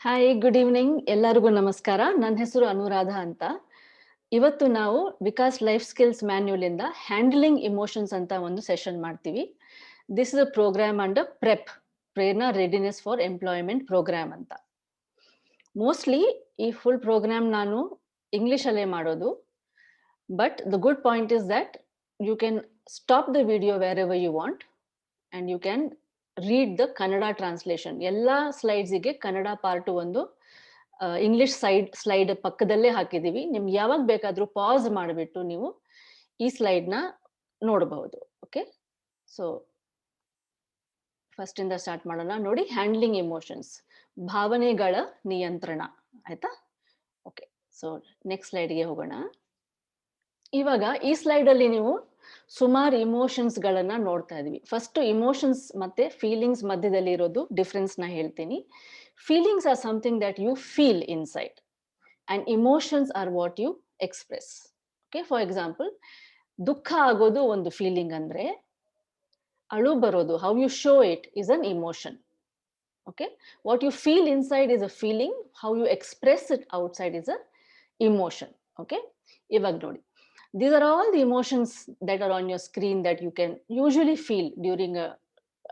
Hi, good evening. ಎಲ್ಲರಿಗೂ ನಮಸ್ಕಾರ. ನನ್ನ ಹೆಸರು ಅನುರಾಧ ಅಂತ. ಇವತ್ತು ನಾವು ವಿಕಾಸ್ ಲೈಫ್ ಸ್ಕಿಲ್ಸ್ ಮ್ಯಾನ್ಯುಯಲ್ ಇಂದ ಹ್ಯಾಂಡ್ಲಿಂಗ್ ಇಮೋಷನ್ಸ್ ಅಂತ ಒಂದು ಸೆಷನ್ ಮಾಡ್ತೀವಿ. This is a programme under PREP, Prerana readiness for employment programme ಅಂತ. ಮೋಸ್ಟ್ಲಿ ಈ ಫುಲ್ ಪ್ರೋಗ್ರಾಮ್ ನಾನು ಇಂಗ್ಲಿಷ್ ಅಲ್ಲೇ ಮಾಡೋದು. But the good point is that you can stop the video wherever you want and you can read the Kannada translation. ಎಲ್ಲ ಸ್ಲೈಡ್ಸಿಗೆ Kannada part ಒಂದು English slide ಪಕ್ಕದಲ್ಲೇ ಹಾಕಿದೀವಿ. ನಿಮ್ಗೆ ಯಾವಾಗ ಬೇಕಾದ್ರೂ ಪಾಸ್ ಮಾಡಿಬಿಟ್ಟು ನೀವು ಈ ಸ್ಲೈಡ್ ನ ನೋಡಬಹುದು. ಓಕೆ, ಸೊ ಫಸ್ಟ್ ಇಂದ ಸ್ಟಾರ್ಟ್ ಮಾಡೋಣ. ನೋಡಿ, ಹ್ಯಾಂಡ್ಲಿಂಗ್ ಇಮೋಷನ್ಸ್, ಭಾವನೆಗಳ ನಿಯಂತ್ರಣ. ಆಯ್ತಾ? ಓಕೆ, ಸೊ ನೆಕ್ಸ್ಟ್ ಸ್ಲೈಡ್ಗೆ ಹೋಗೋಣ. ಇವಾಗ ಈ ಸ್ಲೈಡ್ ಅಲ್ಲಿ ನೀವು ಸುಮಾರು ಇಮೋಷನ್ಸ್ ಗಳನ್ನ ನೋಡ್ತಾ ಇದೀವಿ. ಫಸ್ಟ್ ಇಮೋಷನ್ಸ್ ಮತ್ತೆ ಫೀಲಿಂಗ್ಸ್ ಮಧ್ಯದಲ್ಲಿ ಇರೋದು ಡಿಫ್ರೆನ್ಸ್ ನ ಹೇಳ್ತೀನಿ. Feelings are something that you feel inside and emotions are what you express. Okay, for example, ದುಃಖ ಆಗೋದು ಒಂದು ಫೀಲಿಂಗ್ ಅಂದ್ರೆ, ಅಳು ಬರೋದು, how you show it is an emotion. Okay, what you feel inside is a feeling, how you express it outside is a emotion. Okay, ಇವಾಗ ನೋಡಿ, these are all the emotions that are on your screen that you can usually feel during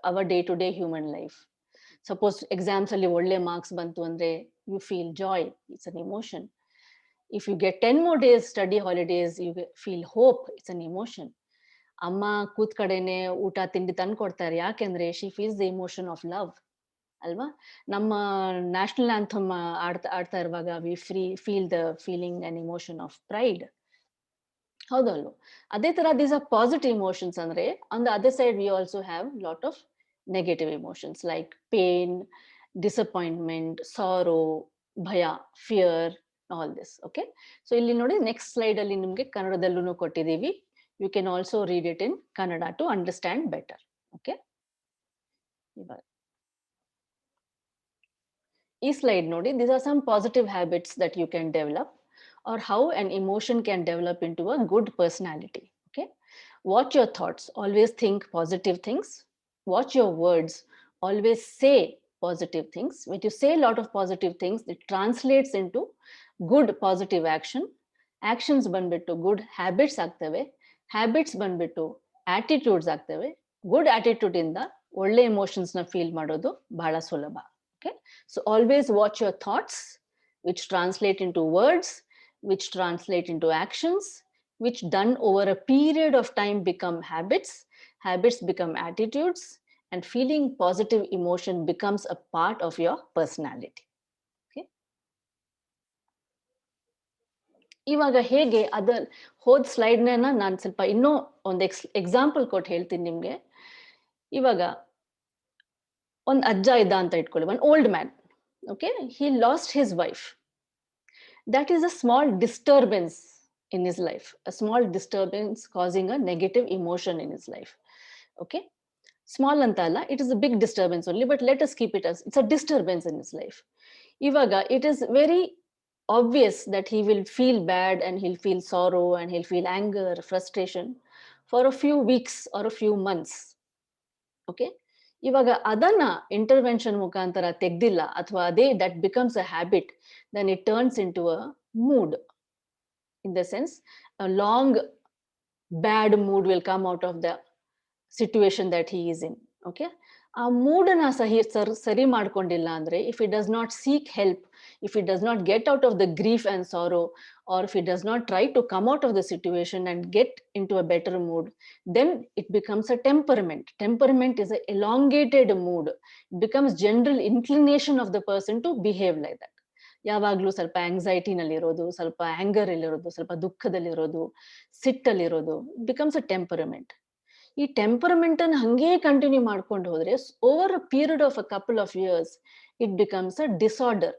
our day to day human life. Suppose exams alli olle marks bantu andre you feel joy, it's an emotion. If you get 10 more days study holidays, you feel hope, it's an emotion. Amma ಕೂತ್ ಕಡೆನೆ ಊಟ ತಿಂಡಿ ತಂದು ಕೊಡ್ತಾರೆ, ಯಾಕೆಂದ್ರೆ she feels the emotion of love. ಅಲ್ವಾ? ನಮ್ಮ national anthem ಆಡ್ತಾ ಇರುವಾಗ we feel the feeling and emotion of pride. ಹೌದಲ್ವ? ಅದೇ ತರ ದೀಸ್ ಆರ್ ಪಾಸಿಟಿವ್ ಇಮೋಷನ್ಸ್. ಅಂದ್ರೆ on the other side we also have lot of negative emotions like pain, disappointment, sorrow, ಭಯ, fear, all this. Okay, so ಇಲ್ಲಿ ನೋಡಿ, next slide ಅಲ್ಲಿ ನಿಮ್ಗೆ ಕನ್ನಡದಲ್ಲೂ ಕೊಟ್ಟಿದ್ದೀವಿ. You can also read it in Kannada to understand better. Okay, ಇವಾಗ ಈ slide ನೋಡಿ, these are some positive habits that you can develop, or how an emotion can develop into a good personality. Okay, watch your thoughts, always think positive things. Watch your words, always say positive things. When you say a lot of positive things, it translates into good positive action. Actions banbittu good habits ಆಗ್ತವೆ. Habits banbittu attitudes ಆಗ್ತವೆ. Good attitude ಇಂದ ಒಳ್ಳೆ emotions ನ feel ಮಾಡೋದು ಬಹಳ ಸುಲಭ. Okay, so always watch your thoughts, which translate into words, which translate into actions, which done over a period of time become habits, habits become attitudes, and feeling positive emotion becomes a part of your personality. Okay, ಇವಾಗ ಹೇಗೆ ಅದ ಹೋದ್ slide ನಾನು ಸ್ವಲ್ಪ ಇನ್ನೂ ಒಂದು example ಕೊಟ್ಟು ಹೇಳ್ತೀನಿ ನಿಮ್ಗೆ. ಇವಾಗ ಒಂದು ಅಜ್ಜ ಇದ್ದ ಅಂತ ಇಟ್ಕೊಳ್ಳಿ, one old man. Okay, he lost his wife. That is a small disturbance in his life, a small disturbance causing a negative emotion in his life. Okay, small antala, it is a big disturbance only, but let us keep it as it's a disturbance in his life. Ivaga, it is very obvious that he will feel bad and he'll feel sorrow and he'll feel anger, frustration for a few weeks or a few months. Okay, ಇವಾಗ ಅದನ್ನ intervention ಮುಖಾಂತರ ತೆಗ್ದಿಲ್ಲ ಅಥವಾ ಅದೇ that becomes a habit, then it turns into a mood. In the sense, a long bad mood will come out of the situation that he is in. Okay, ಆ mood ನ ಸರಿ ಮಾಡ್ಕೊಂಡಿಲ್ಲ ಅಂದ್ರೆ, if he does not seek help, if he does not get out of the grief and sorrow, or if he does not try to come out of the situation and get into a better mood, then it becomes a temperament. Temperament is an elongated mood. It becomes general inclination of the person to behave like that. ಯಾವಾಗ್ಲೂ ಸ್ವಲ್ಪ ಆಂಗ್ಸೈಟಿನಲ್ಲಿರೋದು, ಸ್ವಲ್ಪ anger ಅಲ್ಲಿರೋದು, ಸ್ವಲ್ಪ ದುಃಖದಲ್ಲಿರೋದು, ಸಿಟ್ಟಲ್ಲಿರೋದು, becomes a temperament. ಈ temperament ಅನ್ನು ಹಂಗೆ continue ಮಾಡ್ಕೊಂಡು ಹೋದ್ರೆ over a period of a couple of years it becomes a disorder.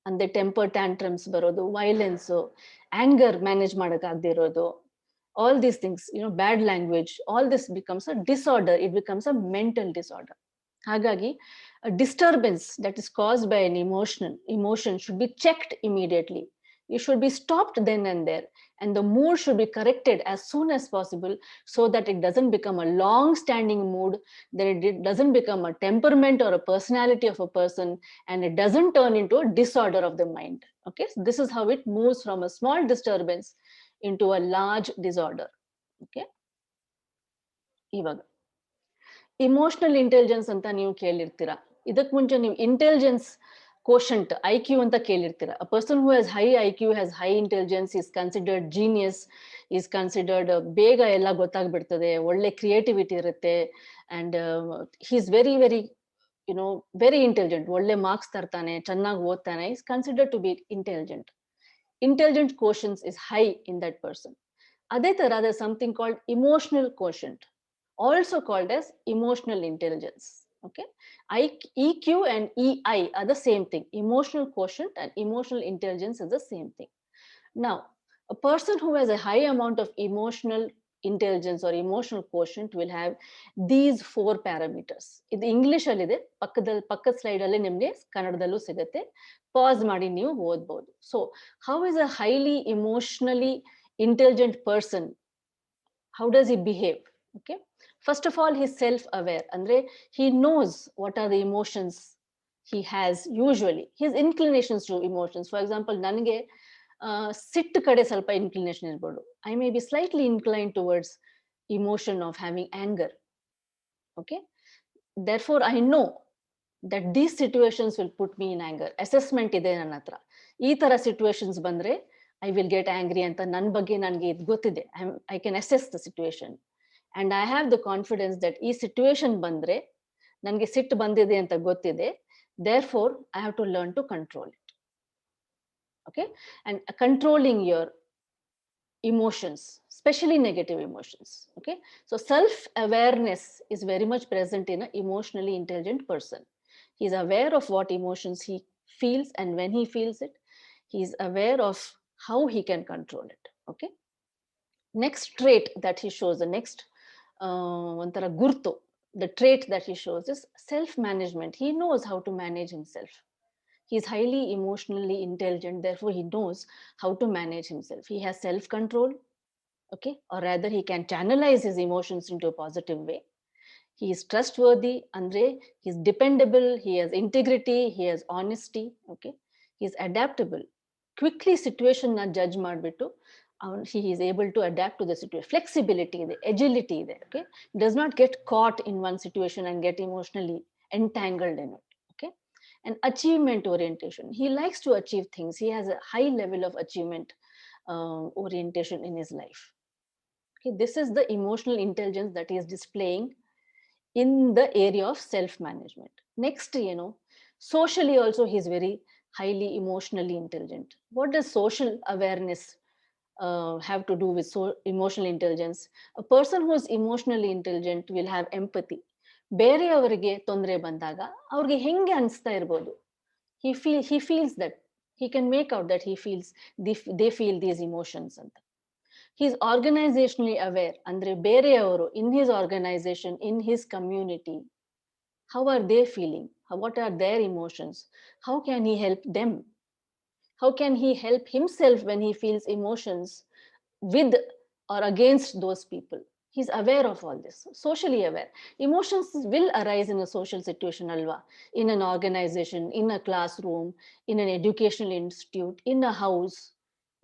ಅಂದ್ರೆ ಟೆಂಪರ್ ಟ್ಯಾಂಟ್ರಮ್ಸ್ ಬರೋದು, ವೈಲೆನ್ಸ್, ಆಂಗರ್ ಮ್ಯಾನೇಜ್ ಮಾಡಕ್ಕಾಗದೇ ಇರೋದು, all these things, bad language, all this becomes a disorder. It becomes a mental disorder. ಹಾಗಾಗಿ a disturbance that is caused by an emotion should be checked immediately. it should be stopped then and there, and the mood should be corrected as soon as possible, so that it doesn't become a long standing mood, that it doesn't become a temperament or a personality of a person, and it doesn't turn into a disorder of the mind. Okay, so this is how it moves from a small disturbance into a large disorder. Okay, ಇವಾಗ emotional intelligence ಅಂತ ನೀವು ಕೇಳಿರ್ತೀರಾ. ಇದಕ್ ಮುಂಚೆ ನೀವು intelligence quotient IQ ಅಂತ ಕೇಳಿರ್ತೀರಾ. A person who has high IQ has high intelligence, is considered genius, is considered ಬೇಗ ಎಲ್ಲ ಗೊತ್ತಾಗ್ಬಿಡ್ತದೆ, ಒಳ್ಳೆ ಕ್ರಿಯೇಟಿವಿಟಿ ಇರುತ್ತೆ, and he is very very very intelligent, ಒಳ್ಳೆ ಮಾರ್ಕ್ಸ್ ತರ್ತಾನೆ, ಚೆನ್ನಾಗಿ ಓದ್ತಾನೆ, is considered to be intelligent. Intelligent quotients is high in that person. ಅದೇ ತರ there is something called emotional quotient, also called as emotional intelligence. Okay, EQ and EI are the same thing. Emotional quotient and emotional intelligence is the same thing. Now, a person who has a high amount of emotional intelligence or emotional quotient will have these 4 parameters. ಇದು English ಅಲ್ಲಿ ಇದೆ, ಪಕ್ಕದ slide ಅಲ್ಲಿ ನಿಮ್ಗೆ ಕನ್ನಡದಲ್ಲೂ ಸಿಗುತ್ತೆ, pass ಮಾಡಿ ನೀವು ಓದ್ಬೋದು. So how is a highly emotionally intelligent person, how does he behave? Okay, first of all, he's self-aware, andre he knows what are the emotions he has. Usually his inclinations to emotions, for example, nange sit kade salpa inclination irbodu, I may be slightly inclined towards emotion of having anger. Okay, therefore I know that these situations will put me in anger. Assessment ide ನನ್ನ ಹತ್ರ, ಈ ತರ situations ಬಂದ್ರೆ I will get angry ಅಂತ ನನ್ನ ಬಗ್ಗೆ ನನಗೆ ಇದು ಗೊತ್ತಿದೆ. I can assess the situation and I have the confidence that ಈ situation ಬಂದ್ರೆ ನನಗೆ ಸಿಟ್ಟು ಬಂದಿದೆ ಅಂತ ಗೊತ್ತಿದೆ, therefore I have to learn to control it. Okay, and controlling your emotions, especially negative emotions. Okay, so self awareness is very much present in an emotionally intelligent person. He is aware of what emotions he feels and when he feels it. He is aware of how he can control it. Okay, next trait that he shows, the next ontara gurtu, the trait that he shows is self management. He knows how to manage himself. He is highly emotionally intelligent, therefore he knows how to manage himself. He has self control. Okay, or rather he can channelize his emotions into a positive way. He is trustworthy, andre he is dependable, he has integrity, he has honesty. Okay, he is adaptable, quickly situation na judge ಮಾಡ್ಬಿಟ್ಟು he is able to adapt to the situation. Flexibility ಇದೆ, agility ಇದೆ. Okay, does not get caught in one situation and get emotionally entangled in it. Okay, and achievement orientation, he likes to achieve things, he has a high level of achievement orientation in his life. Okay, this is the emotional intelligence that he is displaying in the area of self management. Next, socially also he is very highly emotionally intelligent. What does social awareness have to do with emotional intelligence? A person who is emotionally intelligent will have empathy. ಬೇರೆಯವರಿಗೆ ತೊಂದರೆ ಬಂದಾಗ ಅವ್ರಿಗೆ ಹೆಂಗೆ ಅನಿಸ್ತಾ ಇರ್ಬೋದು, he feels that, he can make out that he feels they feel these emotions ಅಂತ. He is organizationally aware, andre ಬೇರೆಯವರು in his organization, in his community, how are they feeling, what are their emotions, how can he help them, how can he help himself when he feels emotions with or against those people. He's aware of all this, socially aware. Emotions will arise in a social situation, alva, in an organization, in a classroom, in an educational institute, in a house.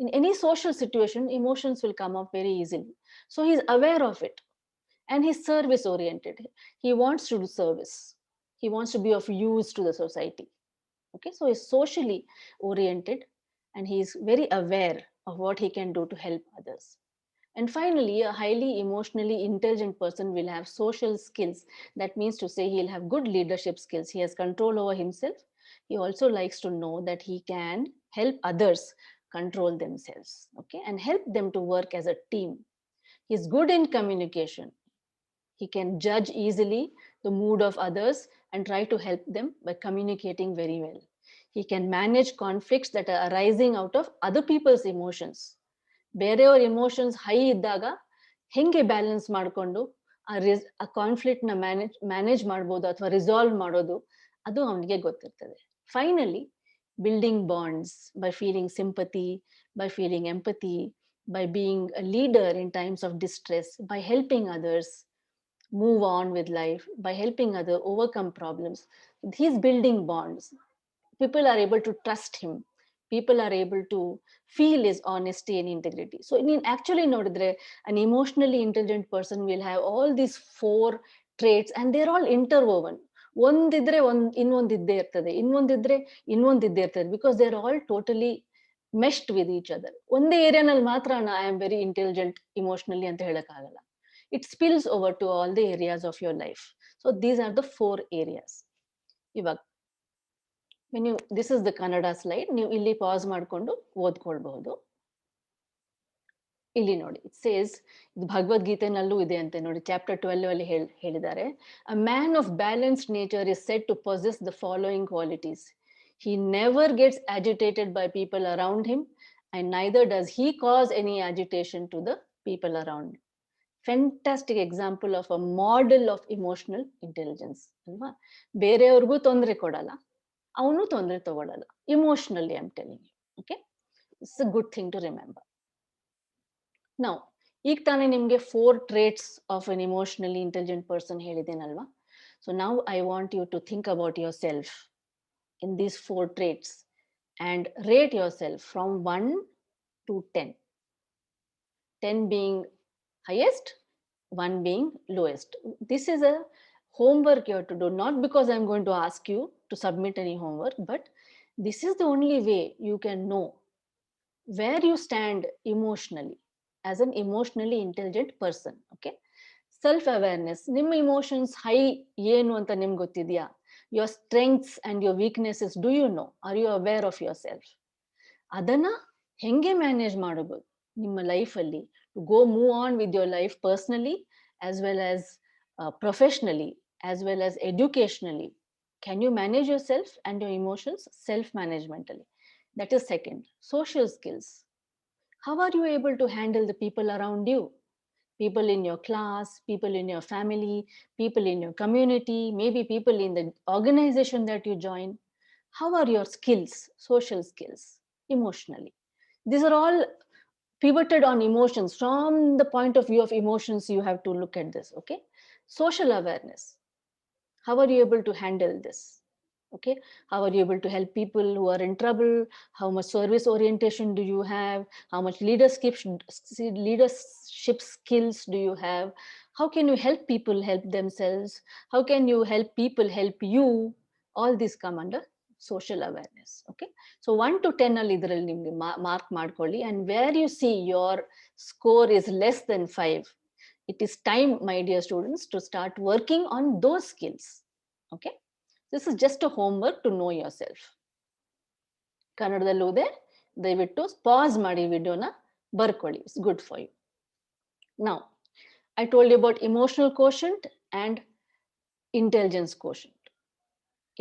In any social situation, emotions will come up very easily. So he's aware of it and he's service oriented. He wants to do service. He wants to be of use to the society. Okay, so he's socially oriented and he's very aware of what he can do to help others. And finally, a highly emotionally intelligent person will have social skills. That means to say he'll have good leadership skills. He has control over himself. He also likes to know that he can help others control themselves, okay, and help them to work as a team. He's good in communication. He can judge easily the mood of others and try to help them by communicating very well. He can manage conflicts that are arising out of other people's emotions. ಬೇರೆಯವ್ರ emotions high ಇದ್ದಾಗ ಹೆಂಗೆ balance ಮಾಡಿಕೊಂಡು ಆ conflict ನ manage ಮಾಡ್ಬೋದು ಅಥವಾ resolve ಮಾಡೋದು, ಅದು ಅವನಿಗೆ ಗೊತ್ತಿರ್ತದೆ. Finally building bonds by feeling sympathy, by feeling empathy, by being a leader in times of distress, by helping others move on with life, by helping others overcome problems. He's building bonds. People are able to trust him. People are able to feel his honesty and integrity. So in actually nodidre, an emotionally intelligent person will have all these four traits and they're all interwoven. ಒಂದಿದ್ರೆ ಇನ್ನೊಂದಿದ್ದೇ ಇರ್ತದೆ, ಇನ್ನೊಂದಿದ್ರೆ ಇನ್ನೊಂದಿದ್ದೇ ಇರ್ತದೆ, because they're all totally meshed with each other. ಒಂದೇ ಏರಿಯಾನಲ್ಲಿ ಮಾತ್ರ I am very intelligent emotionally ಅಂತ ಹೇಳಕ್ಕಾಗಲ್ಲ. It spills over to all the areas of your life. So these are the four areas. ಇವಾಗ this is the Kannada slide. ನೀವು ಇಲ್ಲಿ pass ಮಾಡಿಕೊಂಡು ಓದ್ಕೊಳ್ಬಹುದು. ಇಲ್ಲಿ ನೋಡಿ, it says, ಇದು ಭಗವದ್ಗೀತೆನಲ್ಲೂ ಇದೆ ಅಂತೆ ನೋಡಿ, ಚಾಪ್ಟರ್ 12 ಅಲ್ಲಿ ಹೇಳಿದ್ದಾರೆ, a man of balanced nature is said to possess the following qualities. He never gets agitated by people around him and neither does he cause any agitation to the people around him. Fantastic example of a model of emotional intelligence ಅಲ್ವಾ. ಬೇರೆಯವ್ರಿಗೂ ತೊಂದರೆ ಕೊಡಲ್ಲ, ಅವನು ತೊಂದರೆ ತಗೊಳ್ಳಲ್ಲ. Emotionally, I'm telling you. Okay, it's a good thing to remember. Now, ಈಗ ತಾನೇ ನಿಮ್ಗೆ 4 traits of an emotionally intelligent person ಹೇಳಿದ್ದೇನಲ್ವಾ. So now I want you to think about yourself in these 4 traits and rate yourself from 1 to 10. 10 being highest, 1 being lowest. This is a homework you have to do, not because I'm going to ask you to submit any homework, but this is the only way you can know where you stand emotionally as an emotionally intelligent person. Okay, self awareness, ನಿಮ್ಮ emotions high ಏನು ಅಂತ ನಿಮ್ಗೆ ಗೊತ್ತಿದೆಯಾ? Your strengths and your weaknesses, do you know? Are you aware of yourself? ಅದನ್ನ ಹೆಂಗೆ manage ಮಾಡಬಹುದು ನಿಮ್ಮ ಲೈಫಲ್ಲಿ to go move on with your life personally as well as professionally as well as educationally? Can you manage yourself and your emotions self-managementally? That is second. Social skills. How are you able to handle the people around you? People in your class, people in your family, people in your community, maybe people in the organization that you join. How are your skills, social skills, emotionally? These are all pivoted on emotions. From the point of view of emotions, you have to look at this. Okay, social awareness. How are you able to handle this? Okay, how are you able to help people who are in trouble? How much service orientation do you have? How much leadership skills do you have? How can you help people help themselves? How can you help people help you? All these come under social awareness. Okay, so 1 to 10 ಅಲ್ಲಿ ಇದರಲ್ಲಿ ನಿಮಗೆ mark ಮಾಡ್ಕೊಳ್ಳಿ, and where you see your score is less than 5, it is time, my dear students, to start working on those skills. Okay, this is just a homework to know yourself. ಕನ್ನಡದಲ್ಲೂ ಇದೆ, ದಯವಿಟ್ಟು pass ಮಾಡಿ ವಿಡಿಯೋನ ಬರ್ಕೊಳ್ಳಿ. It's good for you. Now, I told you about emotional quotient and intelligence quotient.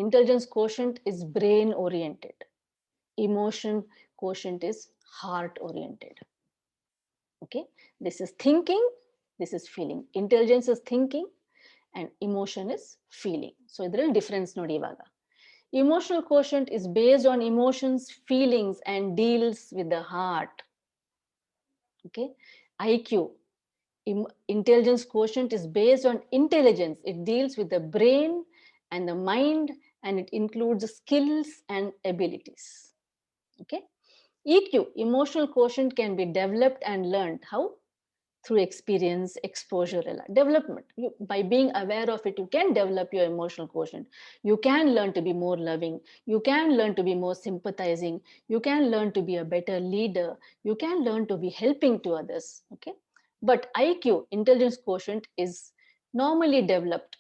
Intelligence quotient is brain oriented. Emotion quotient is heart oriented. Okay, this is thinking, this is feeling. Intelligence is thinking and emotion is feeling. So idರಲ್ಲಿ difference ನೋಡಿ ಇವಾಗ. Emotional quotient is based on emotions, feelings, and deals with the heart. Okay, IQ, intelligence quotient, is based on intelligence. It deals with the brain and the mind, and it includes skills and abilities. Okay, EQ, emotional quotient, can be developed and learned. How? Through experience, exposure, development. By being aware of it, you can develop your emotional quotient. You can learn to be more loving. You can learn to be more sympathizing. You can learn to be a better leader. You can learn to be helping to others. Okay, but IQ, intelligence quotient, is normally developed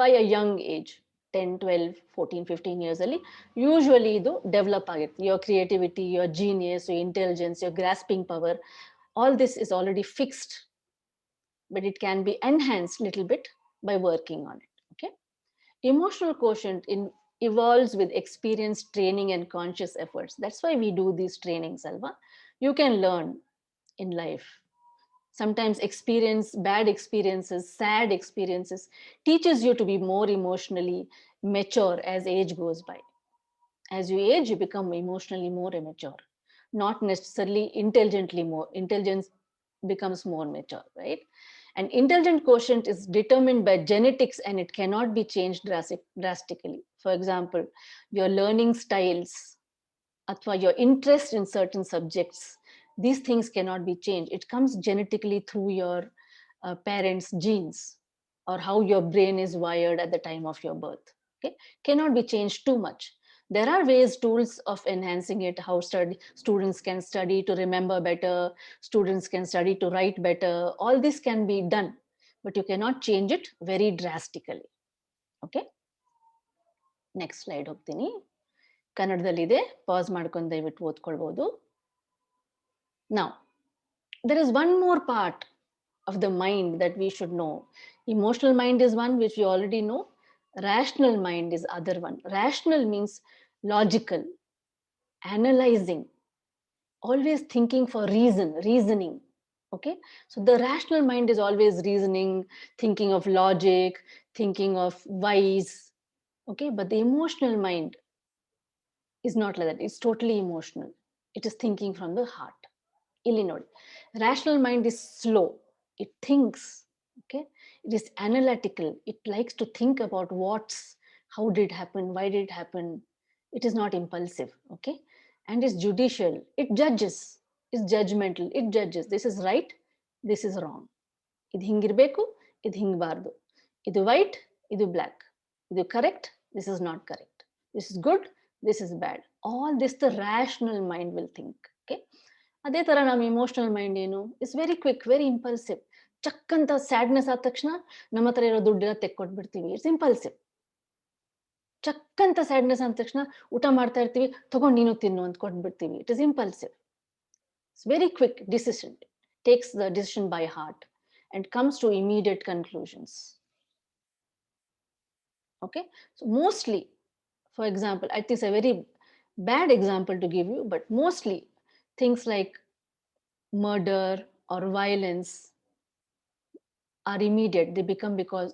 by a young age. 10, 12, 14, 15 years ಅಲ್ಲಿ usually ಇದು develop ಆಗುತ್ತೆ. Your creativity, your genius, your intelligence, your grasping power, all this is already fixed, but it can be enhanced a little bit by working on it. Okay, emotional quotient evolves with experience, training, and conscious efforts. That's why we do these trainings, alva. You can learn in life. Sometimes experience, bad experiences, sad experiences, teaches you to be more emotionally mature as age goes by. As you age, you become emotionally more immature, not necessarily intelligently more. Intelligence becomes more mature, right? An intelligent quotient is determined by genetics and it cannot be changed drastically. For example, your learning styles, athwa your interest in certain subjects, these things cannot be changed. It comes genetically through your parents' genes, or how your brain is wired at the time of your birth. Okay, cannot be changed too much. There are ways, tools of enhancing it, how students can study to remember better, students can study to write better. All this can be done, but you cannot change it very drastically. Okay, next slide ಹೋಗ್ತೀನಿ. ಕನ್ನಡದಲ್ಲಿದೆ, pass ಮಾಡ್ಕೊಂಡು ದಯವಿಟ್ಟು ಓದ್ಕೊಳ್ಬಹುದು. Now, there is one more part of the mind that we should know. Emotional mind is one which we already know. Rational mind is other one. Rational means logical, analyzing, always thinking for reasoning. Okay, so the rational mind is always reasoning, thinking of logic, thinking of wise. Okay, but the emotional mind is not like that. It's totally emotional. It is thinking from the heart. Illi nodi, rational mind is slow. It thinks. Okay, it is analytical. It likes to think about what's, how did it happen, why did it happen. It is not impulsive. Okay, and is judicial. It judges. Is judgmental. It judges. This is right, this is wrong. ಇದು ಹಿಂಗಿರ್ಬೇಕು, ಇದು ಹಿಂಗಬಾರ್ದು. ಇದು white, ಇದು black. ಇದು correct, this is not correct. This is good, this is bad. All this the rational mind will think. Okay, ಅದೇ ತರ ನಮ್ಮ emotional mind ಏನು, is very quick, very impulsive. ಚಕ್ ಅಂತ ಸ್ಯಾಡ್ನೆಸ್ ಆದ ತಕ್ಷಣ ನಮ್ಮ ಹತ್ರ ಇರೋ ದುಡ್ಡೆಲ್ಲ ತೆಕ್ಕೊಟ್ಬಿಡ್ತೀವಿ. It's impulsive. ಚಕ್ ಅಂತ ಸ್ಯಾಡ್ನೆಸ್ ಆದ ತಕ್ಷಣ ಊಟ ಮಾಡ್ತಾ ಇರ್ತೀವಿ, ತಗೊಂಡು ನೀನು ತಿನ್ನು ಅಂತ ಕೊಟ್ಬಿಡ್ತೀವಿ. It is impulsive. It's very quick decision, takes the decision by heart and comes to immediate conclusions. Okay, so mostly, for example, I think it's a very bad example to give you, but mostly things like murder or violence are immediate. They become because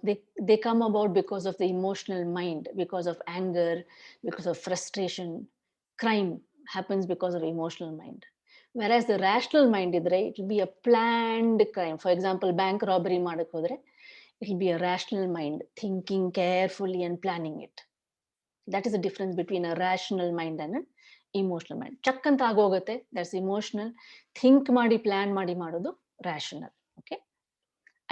they come about because of the emotional mind, because of anger, because of frustration. Crime happens because of emotional mind. Whereas the rational mind idre, it will be a planned crime. For example, bank robbery ಮಾಡಕ್ ಹೋದ್ರೆ, it will be a rational mind thinking carefully and planning it. That is the difference between a rational mind and an emotional mind. ಚಕ್ ಅಂತ ಆಗೋಗುತ್ತೆ, that's emotional. Think ಮಾಡಿ plan ಮಾಡಿ ಮಾಡೋದು rational. Okay,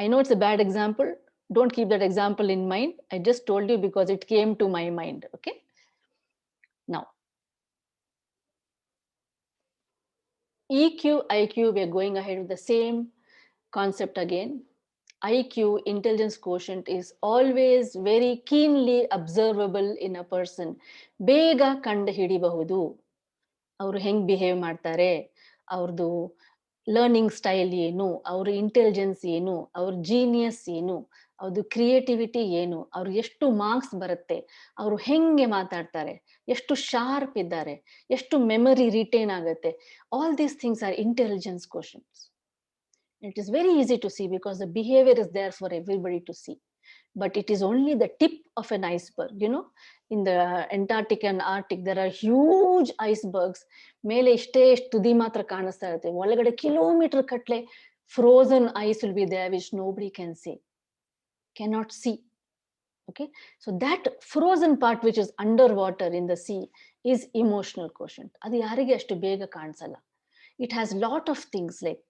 I know it's a bad example. Don't keep that example in mind. I just told you because it came to my mind. Okay, now EQ, IQ, we are going ahead with the same concept again. IQ, intelligence quotient, is always very keenly observable in a person. ಬೇಗ ಕಂಡು ಹಿಡಿಬಹುದು ಅವರು ಹೆಂಗ್ behave ಮಾಡ್ತಾರೆ, ಅವ್ರದ್ದು learning style ಏನು, ಅವ್ರ intelligence ಏನು, ಅವ್ರ ಜೀನಿಯಸ್ ಏನು, ಅವ್ರದ್ದು ಕ್ರಿಯೇಟಿವಿಟಿ ಏನು, ಅವ್ರು ಎಷ್ಟು ಮಾರ್ಕ್ಸ್ ಬರುತ್ತೆ, ಅವರು ಹೆಂಗೆ ಮಾತಾಡ್ತಾರೆ, ಎಷ್ಟು ಶಾರ್ಪ್ ಇದ್ದಾರೆ, ಎಷ್ಟು ಮೆಮರಿ ರಿಟೈನ್ ಆಗುತ್ತೆ. All these things are intelligence questions. It is very easy to see because the behavior is there for everybody to see. But it is only the tip of an iceberg. You know, in the Antarctic and Arctic, there are huge icebergs. ಮೇಲೆ ಇಷ್ಟೇ ತುದಿ ಮಾತ್ರ ಕಾಣಿಸ್ತಾ ಇರುತ್ತೆ, ಒಳಗಡೆ kilometre ಕಟ್ಲೆ frozen ice will be there which nobody can see, cannot see. Okay, so that frozen part which is underwater in the sea is emotional quotient. ಅದು ಯಾರಿಗೆ ಅಷ್ಟು ಬೇಗ ಕಾಣಿಸಲ್ಲ. It has lot of things like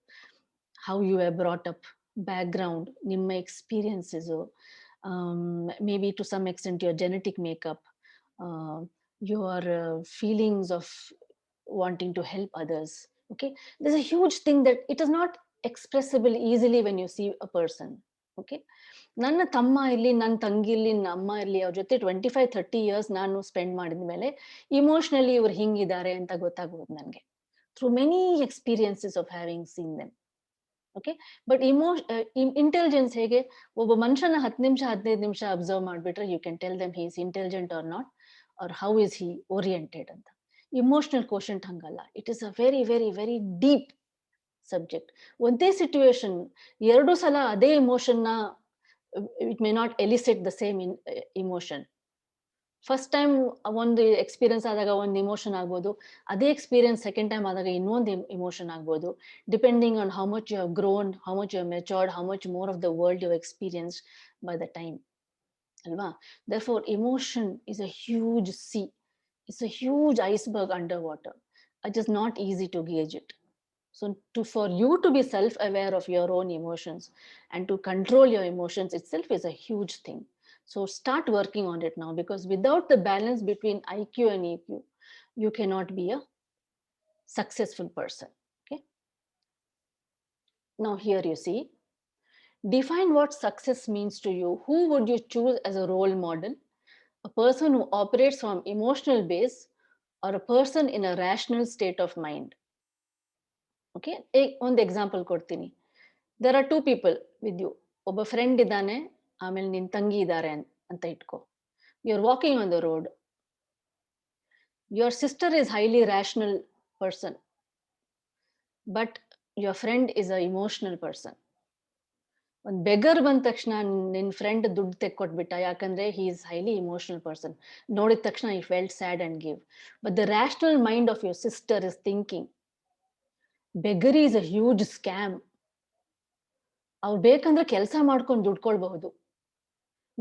how you were brought up, background, ನಿಮ್ಮ experiences, maybe to some extent your genetic makeup, your feelings of wanting to help others. Okay, there's a huge thing that it is not expressible easily when you see a person. Okay, ನನ್ನ ತಮ್ಮ ಇರ್ಲಿ, ನನ್ನ ತಂಗಿ ಇರ್ಲಿ, ನನ್ನ ಅಮ್ಮ ಇರ್ಲಿ, ಅವ್ರ ಜೊತೆ 25-30 years ನಾನು ಸ್ಪೆಂಡ್ ಮಾಡಿದ್ಮೇಲೆ ಇಮೋಷನಲಿ ಇವ್ರು ಹಿಂಗಿದ್ದಾರೆ ಅಂತ ಗೊತ್ತಾಗ್ಬೋದು ನನಗೆ, through many experiences of having seen them. Okay, but intelligence ಹೇಗೆ, ಒಬ್ಬ ಮನುಷ್ಯನ 10 ನಿಮಿಷ 15 ನಿಮಿಷ ಅಬ್ಸರ್ವ್ ಮಾಡ್ಬಿಟ್ರೆ you can tell them he is intelligent or not, or how is he oriented ಅಂತ. ಇಮೋಷನಲ್ ಕ್ವೋಷಂಟ್ ಹಂಗಲ್ಲ. It is a very very very deep subject. ಒಂದೇ situation 2 ಸಲ ಅದೇ ಇಮೋಷನ್ನ, it may not elicit the same emotion. First time ಒಂದು experience ಆದಾಗ ಒಂದು emotion ಆಗ್ಬೋದು. ಅದೇ ಎಕ್ಸ್ಪೀರಿಯನ್ಸ್ ಸೆಕೆಂಡ್ ಟೈಮ್ ಆದಾಗ ಇನ್ನೊಂದು ಇಮೋಷನ್ ಆಗ್ಬೋದು. Depending on how much you have grown, how much you have matured, how much more of the world you have experienced by the time. ಅಲ್ವಾ? Therefore, emotion is a huge sea. It's a huge iceberg underwater. It is not easy to gauge it. So for you to be self-aware of your own emotions and to control your emotions itself is a huge thing. So start working on it now, because without the balance between IQ and EQ, you cannot be a successful person. Okay. Now here you see, define what success means to you. Who would you choose as a role model? A person who operates from emotional base or a person in a rational state of mind? Okay. ಒಂದು example ಕೊಡ್ತೀನಿ. There are two people with you. ಒಬ್ಬ friend ಇದ್ದಾನೆ, ಆಮೇಲೆ ನಿನ್ ತಂಗಿ ಇದ್ದಾರೆ ಅಂತ ಇಟ್ಕೋ. You are walking on the road. Your sister is highly rational person, but your friend is a emotional person. ಒಂದು ಬೆಗರ್ ಬಂದ ತಕ್ಷಣ ನಿನ್ ಫ್ರೆಂಡ್ ದುಡ್ಡು ತೆಕ್ಕೊಟ್ಬಿಟ್ಟ, ಯಾಕಂದ್ರೆ he is highly emotional person. ನೋಡಿದ ತಕ್ಷಣ ಈ felt sad and give. But the rational mind of your sister is thinking ಬೆಗರಿ is a huge scam. ಅವ್ರು ಬೇಕಂದ್ರೆ ಕೆಲಸ ಮಾಡ್ಕೊಂಡು ದುಡ್ಕೊಳ್ಬಹುದು,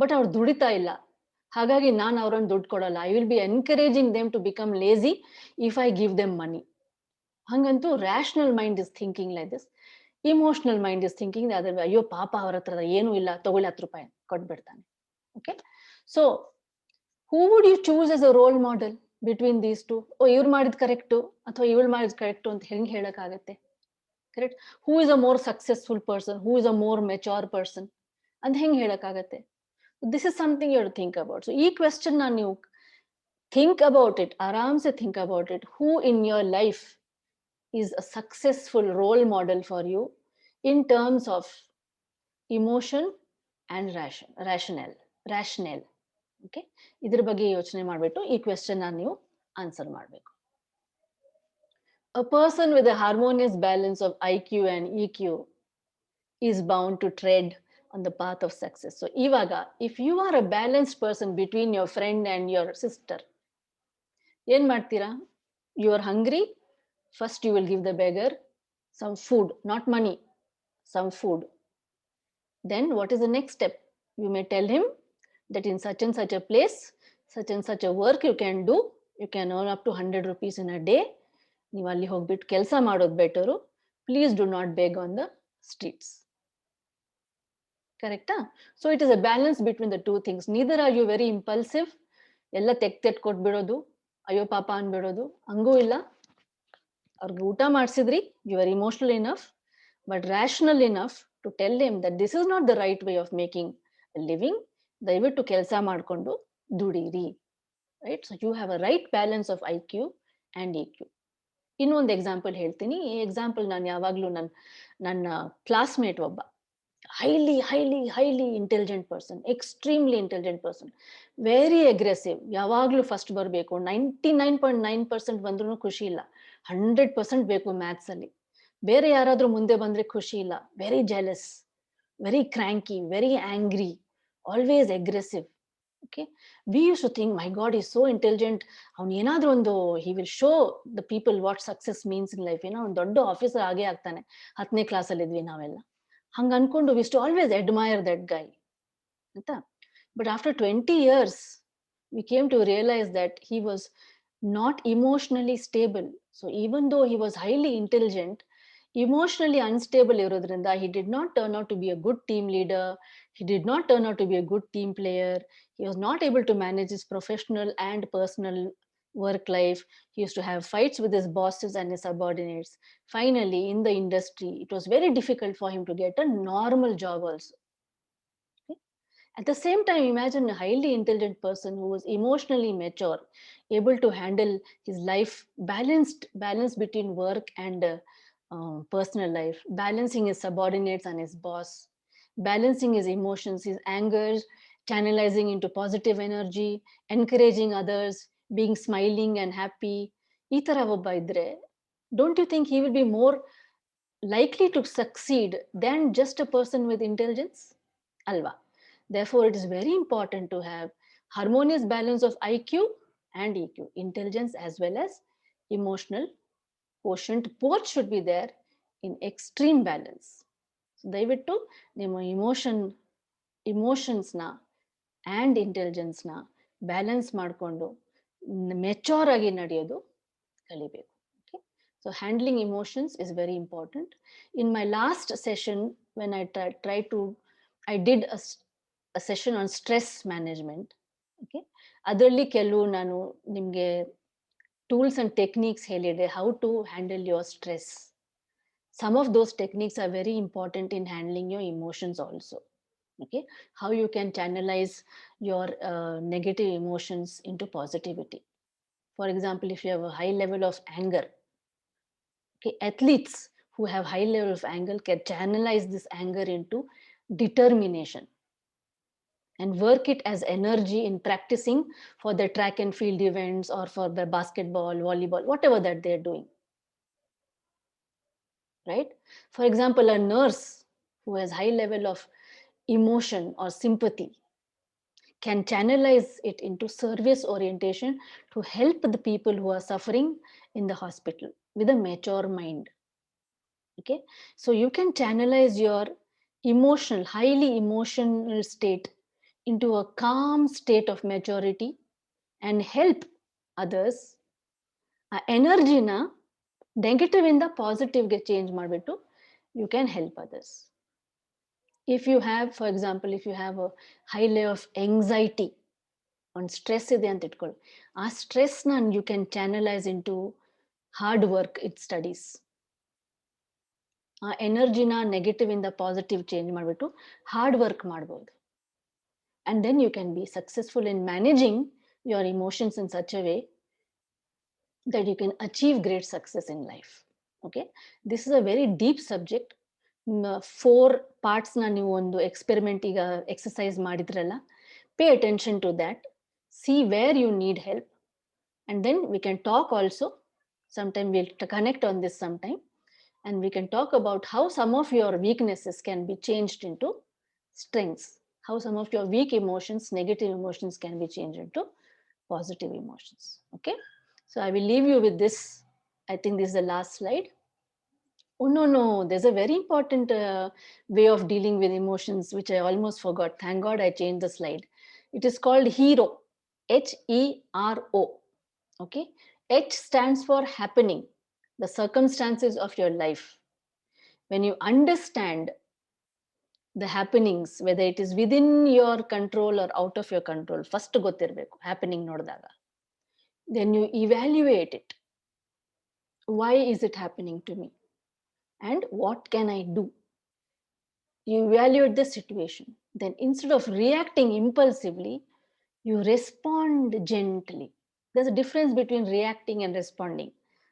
ಬಟ್ ಅವ್ರು ದುಡಿತಾ ಇಲ್ಲ. ಹಾಗಾಗಿ ನಾನು ಅವ್ರನ್ನ ದುಡ್ಡು ಕೊಡಲ್ಲ. I will be encouraging them to become lazy if I give them money. ಹಂಗಂತೂ rational mind is thinking like this. Emotional mind is thinking ಅದ್ರ ಅಯ್ಯೋ ಪಾಪ ಅವ್ರ ಹತ್ರ ಏನೂ ಇಲ್ಲ, ತಗೊಳ್ಳಿ 10 ರೂಪಾಯಿ ಕೊಟ್ಬಿಡ್ತಾನೆ. Okay. So who would you choose as a role model between these two? ಓ ಇವ್ರು ಮಾಡಿದ್ ಕರೆಕ್ಟು ಅಥವಾ ಇವಳು ಮಾಡಿದ್ ಕರೆಕ್ಟು ಅಂತ ಹೆಂಗ್ ಹೇಳಕ್ಕಾಗತ್ತೆ? Correct. Who is a more successful person, who is a more mature person ಅಂತ ಹೆಂಗ್ ಹೇಳಕ್ಕಾಗತ್ತೆ? This is something you have to think about. So ಈ question na ನೀವು think about it, ಆರಾಮ್ se think about it. Who in your life is a successful role model for you in terms of emotion and rationale. Okay. ಇದ್ರ ಬಗ್ಗೆ ಯೋಚನೆ ಮಾಡ್ಬಿಟ್ಟು ಈ question na ನೀವು answer ಮಾಡ್ಬೇಕು. A person with a harmonious balance of IQ and EQ is bound to tread on the path of success. So ivaga, if you are a balanced person between your friend and your sister, ಏನ್ ಮಾಡ್ತೀರಾ? You are hungry, first you will give the beggar some food, not money, some food. Then what is the next step? You may tell him that in such and such a place, such and such a work you can do, you can earn up to 100 rupees in a day. ನೀವು ಅಲ್ಲಿ ಹೋಗ್ಬಿಟ್ಟು ಕೆಲಸ ಮಾಡೋದು better. Please do not beg on the streets. ಕರೆಕ್ಟಾ? So it is a balance between the two things. Neither are you very impulsive, ಎಲ್ಲ ತೆಕ್ಕೊಟ್ಬಿಡೋದು, ಅಯ್ಯೋ ಪಾಪ ಅನ್ಬಿಡೋದು, ಹಂಗೂ ಇಲ್ಲ. ಅವ್ರಿಗೆ ಊಟ ಮಾಡಿಸಿದ್ರಿ, you are emotional enough but rational enough to tell him that this is not the right way of making living. ದಯವಿಟ್ಟು ಕೆಲಸ ಮಾಡಿಕೊಂಡು ದುಡೀರಿ. Right. So you have a right balance of IQ and EQ. ಇನ್ನೊಂದು example ಹೇಳ್ತೀನಿ. ಈ example ನಾನು ಯಾವಾಗ್ಲೂ ನನ್ನ ಕ್ಲಾಸ್ಮೇಟ್ ಒಬ್ಬ highly intelligent person, extremely intelligent person, very aggressive, ಯಾವಾಗ್ಲೂ ಫಸ್ಟ್ ಬರಬೇಕು, 99.9% ಬಂದ್ರೂ ಖುಷಿ ಇಲ್ಲ, 100% ಬೇಕು ಮ್ಯಾಥ್ಸ್ ಅಲ್ಲಿ. ಬೇರೆ ಯಾರಾದ್ರೂ ಮುಂದೆ ಬಂದ್ರೆ ಖುಷಿ ಇಲ್ಲ. Very jealous, very cranky, very angry, always aggressive. Okay, we used to think, my God, he's so intelligent. ಅವನು ಏನಾದ್ರೂ ಒಂದು he will show the people what success means in life. ಏನೋ ಒಂದು ದೊಡ್ಡ ಆಫೀಸರ್ ಆಗೇ ಆಗ್ತಾನೆ. 10ನೇ ಕ್ಲಾಸಲ್ಲಿ ಇದ್ವಿ ನಾವೆಲ್ಲ. ಹಂಗ ಅನ್ಕೊಂಡು we used to always admire that guy. ಆಯ್ತಾ? But after 20 years, we came to realize that he was not emotionally stable. So even though he was highly intelligent, emotionally unstable ಇರೋದ್ರಿಂದ he did not turn out to be a good team leader. He did not turn out to be a good team player. He was not able to manage his professional and personal work life. He used to have fights with his bosses and his subordinates. Finally, in the industry, it was very difficult for him to get a normal job also. Okay? At the same time, imagine a highly intelligent person who was emotionally mature, able to handle his life, balance between work and personal life, balancing his subordinates and his boss, balancing his emotions, his anger, channelizing into positive energy, encouraging others, being smiling and happy. ಈ ತರ ಒಬ್ಬ ಇದ್ರೆ, don't you think he will be more likely to succeed than just a person with intelligence? Alva. Therefore, it is very important to have Harmonious balance of IQ and EQ, intelligence as well as emotional quotient, both should be there in extreme balance. So ದಯವಿಟ್ಟು ನಿಮ್ಮ ಇಮೋಷನ್ಸ್ನ and ಇಂಟೆಲಿಜೆನ್ಸ್ನ balance ಮಾಡಿಕೊಂಡು ಮೆಚೋರ್ ಆಗಿ ನಡೆಯೋದು ಕಲಿಬೇಕು. Okay? So handling emotions is very important. In my last session, when I did a session on stress management. Okay? ಅದರಲ್ಲಿ ಕೆಲವು ನಾನು ನಿಮಗೆ tools and techniques ಹೇಳಿದೆ, how to handle your stress. Some of those techniques are very important in handling your emotions also. Okay, how you can channelize your negative emotions into positivity. For example, if you have a high level of anger, okay, athletes who have high level of anger can channelize this anger into determination and work it as energy in practicing for the track and field events or for the basketball, volleyball, whatever that they're doing. Right? For example, a nurse who has high level of emotion or sympathy can channelize it into service orientation to help the people who are suffering in the hospital with a mature mind. Okay, so you can channelize your highly emotional state into a calm state of maturity and help others. Energy na negative in the positive ge change ಮಾಡ್ಬಿಟ್ಟು you can help others. If you have, for example, if you have a high level of anxiety, on stress ಇದೆ ಅಂತ ಇಟ್ಕೊಳ್ಳಿ, ಆ ಸ್ಟ್ರೆಸ್ನ you can channelize into hard work in studies. ಆ ಎನರ್ಜಿನ negative ಇಂದ positive change ಮಾಡಿಬಿಟ್ಟು hard work ಮಾಡ್ಬೋದು. And then you can be successful in managing your emotions in such a way that you can achieve great success in life. Okay, this is a very deep subject. 4 parts na ನೀವು ಒಂದು experiment ಈಗ exercise ಮಾಡಿದ್ರಲ್ಲ, pay attention to that, see where you need help, and then we can talk also. Sometime we'll connect on this sometime, and we can talk about how some of your weaknesses can be changed into strengths, how some of your weak emotions, negative emotions, can be changed into positive emotions. Okay, so I will leave you with this. I think this is the last slide. Oh no, there's a very important way of dealing with emotions which I almost forgot. Thank God I changed the slide. It is called HERO, HERO. Okay, H stands for happening, the circumstances of your life. When you understand the happenings, whether it is within your control or out of your control, first ಗೊತ್ತಿರಬೇಕು happening ನೋಡಿದಾಗ. Then you evaluate it. Why is it happening to me? And what can I do? You evaluate the situation. Then instead of reacting impulsively, you respond gently. There's a difference between reacting and responding.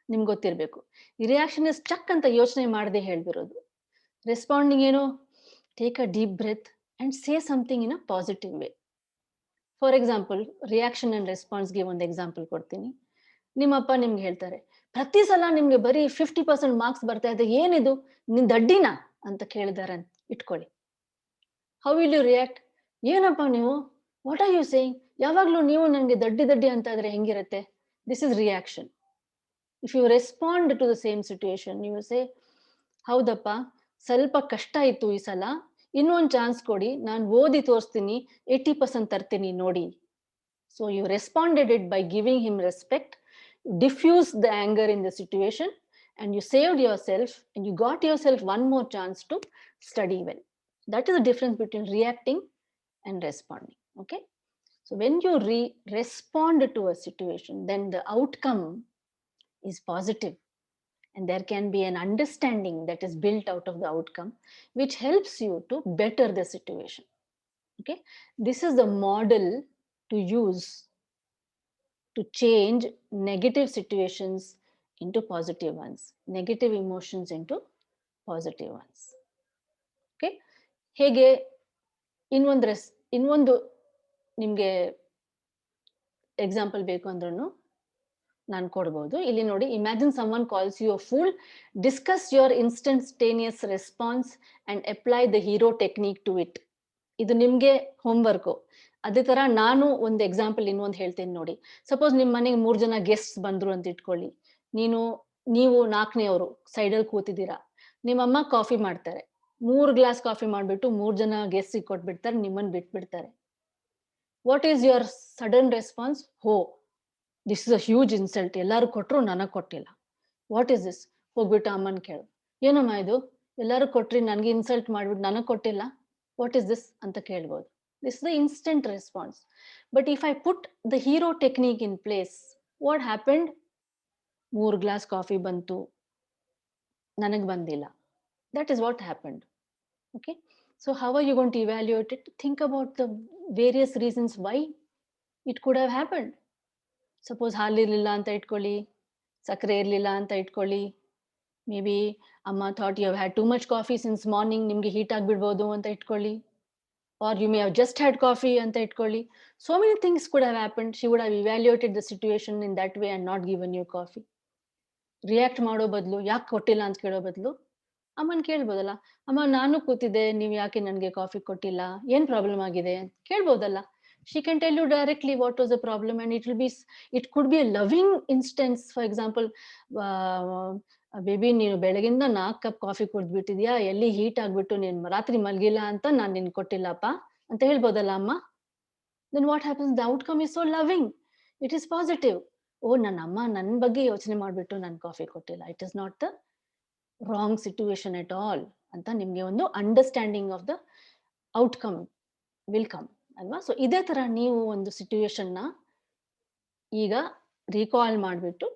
ನಿಮ್ಗೆ ಗೊತ್ತಿರಬೇಕು. ಈ reaction is check ಅಂತ ಯೋಚನೆ ಮಾಡದೆ ಹೇಳ್ಬಿರೋದು. Responding ಏನು, take a deep breath and say something in a positive way. For example, reaction and ರೆಸ್ಪಾನ್ಸ್ಗೆ ಒಂದು ಎಕ್ಸಾಂಪಲ್ ಕೊಡ್ತೀನಿ. ನಿಮ್ಮಪ್ಪ ನಿಮ್ಗೆ ಹೇಳ್ತಾರೆ, ಪ್ರತಿ ಸಲ ನಿಮ್ಗೆ ಬರೀ 50% ಮಾರ್ಕ್ಸ್ ಬರ್ತಾ ಇದೆ, ಏನಿದು ನಿನ್ ದಡ್ಡಿನ ಅಂತ ಕೇಳಿದಾರೆ ಅಂತ ಇಟ್ಕೊಳ್ಳಿ. How will you react? ಏನಪ್ಪ ನೀವು, ವಾಟ್ ಆರ್ ಯು ಸೇಯಿಂಗ್? ಯಾವಾಗ್ಲೂ ನೀವು ನನಗೆ ದಡ್ಡಿ ಅಂತ ಇದ್ರೆ ಹೆಂಗಿರುತ್ತೆ? This is reaction. If you respond to the same situation, you say, ಹೌದಪ್ಪ ಸ್ವಲ್ಪ ಕಷ್ಟ ಇತ್ತು ಈ ಸಲ, ಇನ್ನೊಂದು ಚಾನ್ಸ್ ಕೊಡಿ, ನಾನು ಓದಿ ತೋರಿಸ್ತೀನಿ, 80% ತರ್ತೀನಿ ನೋಡಿ. So you responded it by giving him respect, diffuse the anger in the situation, and you saved yourself and you got yourself one more chance to study well. That is the difference between reacting and responding. Okay, so when you respond to a situation, then the outcome is positive, and there can be an understanding that is built out of the outcome, which helps you to better the situation. Okay, this is the model to use to change negative situations into positive ones, negative emotions into positive ones. Okay, ಹೇಗೆ ಇನ್ನೊಂದು ನಿಮ್ಗೆ example ಬೇಕು ಅಂದ್ರೂ ನಾನು ಕೊಡ್ಬೋದು. ಇಲ್ಲಿ ನೋಡಿ, imagine someone calls you a fool, discuss your instantaneous response and apply the hero technique to it. ಇದು ನಿಮ್ಗೆ ಹೋಮ್ವರ್ಕು. ಅದೇ ತರ ನಾನು ಒಂದು ಎಕ್ಸಾಂಪಲ್ ಇನ್ನೊಂದು ಹೇಳ್ತೀನಿ ನೋಡಿ. ಸಪೋಸ್ ನಿಮ್ ಮನೆಗೆ 3 ಜನ ಗೆಸ್ಟ್ಸ್ ಬಂದ್ರು ಅಂತ ಇಟ್ಕೊಳ್ಳಿ. ನೀನು ನೀವು 4ನೇಯವರು ಸೈಡಲ್ಲಿ ಕೂತಿದ್ದೀರಾ. ನಿಮ್ಮಮ್ಮ ಕಾಫಿ ಮಾಡ್ತಾರೆ. 3 ಗ್ಲಾಸ್ ಕಾಫಿ ಮಾಡ್ಬಿಟ್ಟು 3 ಜನ ಗೆಸ್ಟ್‌ಗೆ ಕೊಟ್ಬಿಡ್ತಾರೆ. ನಿಮ್ಮನ್ನ ಬಿಟ್ಬಿಡ್ತಾರೆ. What is your sudden response? "Oh! This is a huge insult. ಎಲ್ಲಾರು ಕೊಟ್ರು ನನಗ್ ಕೊಟ್ಟಿಲ್ಲ. What is this?" ಹೋಗ್ಬಿಟ್ಟು ಅಮ್ಮನ್ ಕೇಳು. "ಏನಮ್ಮ ಇದು? ಎಲ್ಲಾರು ಕೊಟ್ರಿ ನನ್ಗೆ ಇನ್ಸಲ್ಟ್ ಮಾಡ್ಬಿಟ್ಟು ನನಗ್ ಕೊಟ್ಟಿಲ್ಲ. What is this?" ಅಂತ ಕೇಳ್ಬೋದು. This is the instant response. But if I put the hero technique in place, what happened? 3 glass coffee ಬಂತು. ನನಗ್ ಬಂದಿಲ್ಲ. That is what happened. Okay? So how are you going to evaluate it? Think about the various reasons why it could have happened. Suppose ಹಾಲಿರ್ಲಿಲ್ಲ ಅಂತ ಇಟ್ಕೊಳ್ಳಿ, ಸಕ್ಕರೆ ಇರ್ಲಿಲ್ಲ ಅಂತ ಇಟ್ಕೊಳ್ಳಿ. Maybe ಅಮ್ಮ thought you have had too much coffee since morning, ನಿಮ್ಗೆ heat ಆಗ್ಬಿಡ್ಬೋದು ಅಂತ ಇಟ್ಕೊಳ್ಳಿ. Or you may have just had coffee anta itkolli. So many things could have happened. She would have evaluated the situation in that way and not given you coffee. React ಮಾಡೋ ಬದಲು, ಯಾಕೆ ಕೊಟ್ಟಿಲ್ಲ ಅಂತ ಕೇಳೋ ಬದಲು ಅಮ್ಮನ್ ಕೇಳ್ಬೋದಲ್ಲ. ಅಮ್ಮ ನಾನು ಕೂತಿದ್ದೆ, ನೀವ್ ಯಾಕೆ ನನ್ಗೆ ಕಾಫಿ ಕೊಟ್ಟಿಲ್ಲ? ಏನ್ ಪ್ರಾಬ್ಲಮ್ ಆಗಿದೆ? ಅಂತ ಕೇಳ್ಬೋದಲ್ಲ. She can tell you directly what was the problem and it could be a loving instance. For example, baby ನೀನು ಬೆಳಗಿಂದ 4 ಕಪ್ ಕಾಫಿ ಕುಡ್ದ್ಬಿಟ್ಟಿದ್ಯಾ, ಎಲ್ಲಿ ಹೀಟ್ ಆಗ್ಬಿಟ್ಟು ನೀನ್ ರಾತ್ರಿ ಮಲ್ಗಿಲ್ಲ ಅಂತ ನಾನ್ ನಿನ್ಗೆ ಕೊಟ್ಟಿಲ್ಲಪ್ಪ ಅಂತ ಹೇಳ್ಬೋದಲ್ಲ ಅಮ್ಮ. Then what happens? The outcome is so loving. It is positive. ಓ, ನನ್ನ ಅಮ್ಮ ನನ್ ಬಗ್ಗೆ ಯೋಚನೆ ಮಾಡ್ಬಿಟ್ಟು ನನ್ ಕಾಫಿ ಕೊಟ್ಟಿಲ್ಲ. It is not the wrong situation at all ಅಂತ ನಿಮ್ಗೆ ಒಂದು understanding of the outcome will come ಅಲ್ವಾ. ಸೊ ಇದೇ ತರ ನೀವು ಒಂದು ಸಿಚುವೇಶನ್ ನ ಈಗ ರೀಕಾಲ್ ಮಾಡ್ಬಿಟ್ಟು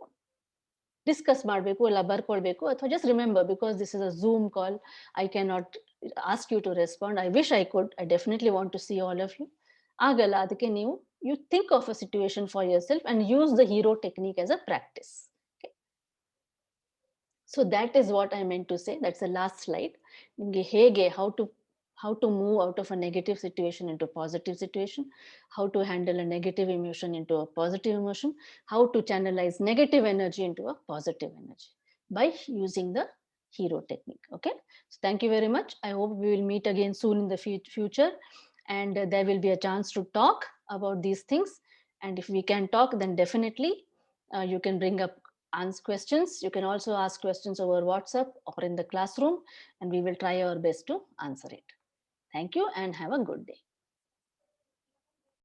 ಡಿಸ್ಕಸ್ ಮಾಡಬೇಕು, ಇಲ್ಲ ಬರ್ಕೊಳ್ಬೇಕು, ಅಥವಾ just remember, because this is a Zoom call, I can not ask you to respond. I wish I could. I definitely want to see all of you. ಆಗಲ್ಲ. ಅದಕ್ಕೆ ನೀವು you think of a situation for yourself and use the hero technique as a practice. So that is what I meant to say. That's the last slide. ನಿಮ್ಗೆ ಹೇಗೆ how to move out of a negative situation into a positive situation, how to handle a negative emotion into a positive emotion, how to channelize negative energy into a positive energy by using the hero technique. Okay. So thank you very much. I hope we will meet again soon in the future, and there will be a chance to talk about these things. And if we can talk, then definitely you can bring up ask questions. You can also ask questions over WhatsApp or in the classroom, and we will try our best to answer it. Thank you and have a good day.